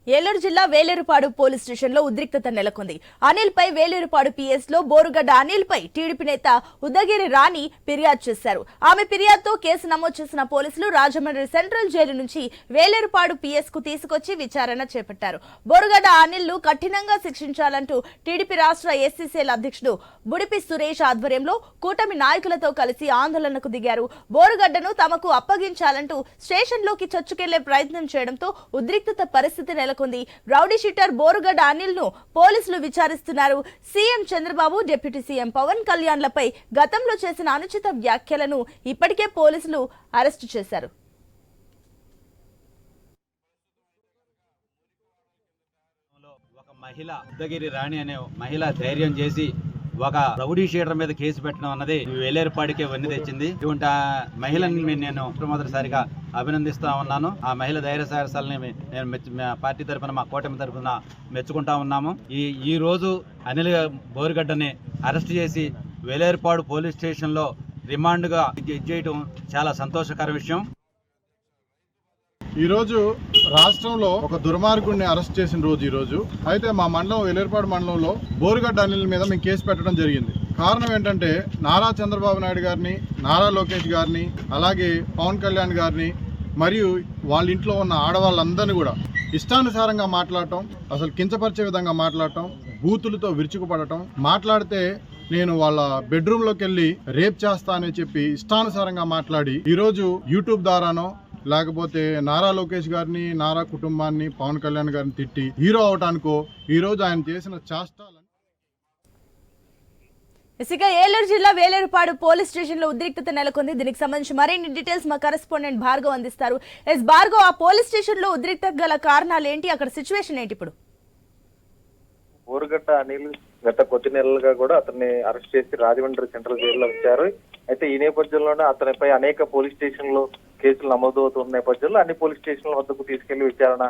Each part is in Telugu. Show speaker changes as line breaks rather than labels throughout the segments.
ఏలూరు జిల్లా వేలేరుపాడు పోలీస్ స్టేషన్లో ఉద్రిక్తత నెలకొంది. అనిల్ పై వేలేరుపాడు పిఎస్ లో బోరుగడ్డ అనిల్ పై టీడీపీ నేత ఉదగిరి రాణి ఫిర్యాదు చేశారు. ఆమె ఫిర్యాదుతో కేసు నమోదు చేసిన పోలీసులు రాజమండ్రి సెంట్రల్ జైలు నుంచి వేలేరుపాడు పిఎస్ కు తీసుకొచ్చి విచారణ చేపట్టారు. బోరుగడ్డ అనిల్ ను కఠినంగా శిక్షించాలంటూ టీడీపీ రాష్ట్ర ఎస్సీసీఎల్ అధ్యక్షుడు బుడిపి సురేష్ ఆధ్వర్యంలో కూటమి నాయకులతో కలిసి ఆందోళనకు దిగారు. బోరుగడ్డను తమకు అప్పగించాలంటూ స్టేషన్ లోకి చొచ్చుకెళ్లే ప్రయత్నం చేయడంతో ఉద్రిక్తత పరిస్థితి నెలకొంది. రౌడీ షీటర్ బోరుగడ్డ అనిల్ ను పోలీసులు విచారిస్తున్నారు. CM Chandrababu, deputy CM Pawan Kalyan లపై గతంలో చేసిన అనుచిత వ్యాఖ్యలను ఇప్పటికే పోలీసులు అరెస్టు చేశారు.
ఒక మహిళ ఉదగిరి రాణి అనే మహిళ ధైర్యం చేసి ఒక రౌడీ షీటర్ మీద కేసు పెట్టడం అన్నది వేలేరుపాడికే వన్ని తెచ్చింది. ఇటువంటి మహిళని నేను మొట్టమొదటిసారిగా అభినందిస్తా ఉన్నాను. ఆ మహిళ ధైర్య సాహసాలని నేను పార్టీ తరఫున, మా కూటమి తరఫున మెచ్చుకుంటా ఉన్నాము. ఈ రోజు అనిల్ బోరుగడ్డని అరెస్ట్ చేసి వేలేరుపాడు పోలీస్ స్టేషన్లో రిమాండ్గా చేయడం చాలా సంతోషకర విషయం.
ఈరోజు రాష్ట్రంలో ఒక దుర్మార్గుడిని అరెస్ట్ చేసిన రోజు ఈరోజు. అయితే మా మండలం వేలేరుపాడు మండలంలో బోరుగడ్డ అనిల్ మీద మేము కేసు పెట్టడం జరిగింది. కారణం ఏంటంటే నారా చంద్రబాబు నాయుడు గారిని, నారా లోకేష్ గారిని, అలాగే పవన్ కళ్యాణ్ గారిని మరియు వాళ్ళ ఇంట్లో ఉన్న ఆడవాళ్ళందరినీ కూడా ఇష్టానుసారంగా మాట్లాడటం, అసలు కించపరిచే విధంగా మాట్లాడటం, బూతులతో విరుచుకుపడటం, మాట్లాడితే నేను వాళ్ళ బెడ్రూమ్లోకి వెళ్ళి రేప్ చేస్తా అని చెప్పి ఇష్టానుసారంగా మాట్లాడి ఈరోజు యూట్యూబ్ ద్వారానో లేకపోతే నారా లోకేష్ గారిని, నారా కుటుంబాన్ని, పవన్ కళ్యాణ్ గారిని తిట్టి హీరో అవటానికో ఈరోజు ఆయన చేసిన చేష్టాలు.
ఏలూరు జిల్లా వేలేరుపాడు పోలీస్ స్టేషన్ లో ఉద్రిక్తత నెలకొంది. దీనికి సంబంధించి మరిన్ని డీటెయిల్స్ మా కరెస్పాండెంట్ భార్గవ్ అందిస్తారు. భార్గవ్, ఆ పోలీస్ స్టేషన్ లో ఉద్రిక్తత గల కారణాలు ఏంటి? అక్కడ సిచ్యువేషన్ ఏంటి ఇప్పుడు?
బోరుగడ్డ అనిల్ గత కొద్ది నెలలుగా కూడా అతన్ని అరెస్ట్ చేసి రాజమండ్రి సెంట్రల్ జైల్లో ఉంచారు. అయితే ఈ నేపథ్యంలోనే అతనిపై అనేక పోలీస్ స్టేషన్లు కేసులు నమోదవుతున్న నేపథ్యంలో అన్ని పోలీస్ స్టేషన్ల వద్దకు తీసుకెళ్లి విచారణ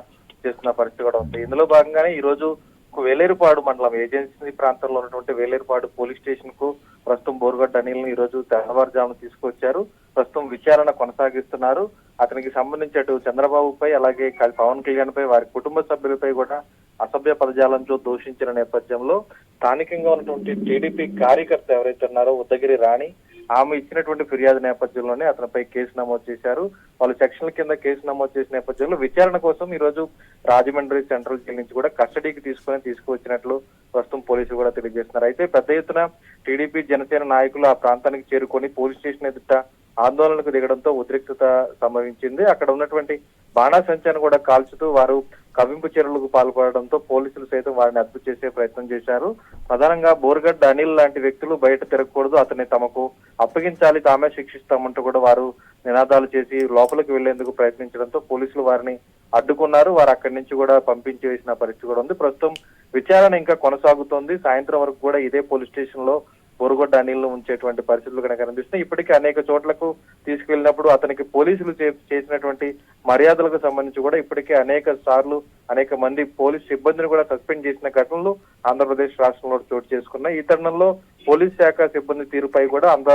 చేస్తున్న పరిస్థితి కూడా ఉంది. ఇందులో భాగంగానే ఈ రోజు వేలేరుపాడు మండలం ఏజెన్సీ ప్రాంతంలో ఉన్నటువంటి వేలేరుపాడు పోలీస్ స్టేషన్ కు ప్రస్తుతం బోరుగడ్డ అనిల్ ని ఈ రోజు తెల్లవారుజామున తీసుకొచ్చారు. ప్రస్తుతం విచారణ కొనసాగిస్తున్నారు. అతనికి సంబంధించి అటు చంద్రబాబుపై, అలాగే పవన్ కళ్యాణ్ పై, వారి కుటుంబ సభ్యులపై కూడా అసభ్య పదజాలంతో దూషించిన నేపథ్యంలో స్థానికంగా ఉన్నటువంటి టీడీపీ కార్యకర్త ఎవరైతే ఉన్నారో ఉదగిరి రాణి, ఆమె ఇచ్చినటువంటి ఫిర్యాదు నేపథ్యంలోనే అతనిపై కేసు నమోదు చేశారు. వాళ్ళు సెక్షన్ల కింద కేసు నమోదు చేసిన నేపథ్యంలో విచారణ కోసం ఈ రోజు రాజమండ్రి సెంట్రల్ జైలు నుంచి కూడా కస్టడీకి తీసుకువచ్చినట్లు ప్రస్తుతం పోలీసులు కూడా తెలియజేస్తున్నారు. అయితే పెద్ద ఎత్తున టీడీపీ, జనసేన నాయకులు ఆ ప్రాంతానికి చేరుకొని పోలీస్ స్టేషన్ ఎదుట ఆందోళనకు దిగడంతో ఉద్రిక్తత సంభవించింది. అక్కడ ఉన్నటువంటి బాణాసంచాన్ని కూడా కాల్చుతూ వారు కవ్వింపు చర్యలకు పాల్పడడంతో పోలీసులు సైతం వారిని అదుపు చేసే ప్రయత్నం చేశారు. ప్రధానంగా బోరుగడ్డ అనిల్ లాంటి వ్యక్తులు బయట తిరగకూడదు, అతన్ని తమకు అప్పగించాలి, తామే శిక్షిస్తామంటూ కూడా వారు నినాదాలు చేసి లోపలికి వెళ్లేందుకు ప్రయత్నించడంతో పోలీసులు వారిని అడ్డుకున్నారు. వారు అక్కడి నుంచి కూడా పంపించి వేసిన పరిస్థితి కూడా ఉంది. ప్రస్తుతం విచారణ ఇంకా కొనసాగుతోంది. సాయంత్రం వరకు కూడా ఇదే పోలీస్ స్టేషన్ లో బోరుగడ్డ అనిల్ ను ఉంచేటువంటి పరిస్థితులు కనుక కనిపిస్తున్నాయి. ఇప్పటికే అనేక చోట్లకు తీసుకెళ్లినప్పుడు అతనికి పోలీసులు చేసినటువంటి మర్యాదలకు సంబంధించి కూడా ఇప్పటికే అనేక సార్లు అనేక మంది పోలీస్ సిబ్బందిని కూడా సస్పెండ్ చేసిన ఘటనలు ఆంధ్రప్రదేశ్ రాష్ట్రంలో చోటు చేసుకున్నాయి. ఈ తరుణంలో పోలీస్ శాఖ సిబ్బంది తీరుపై కూడా అంత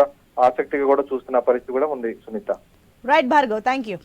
ఆసక్తిగా కూడా చూస్తున్న పరిస్థితి కూడా ఉంది. Sunitha.
Right Bhargav, thank you.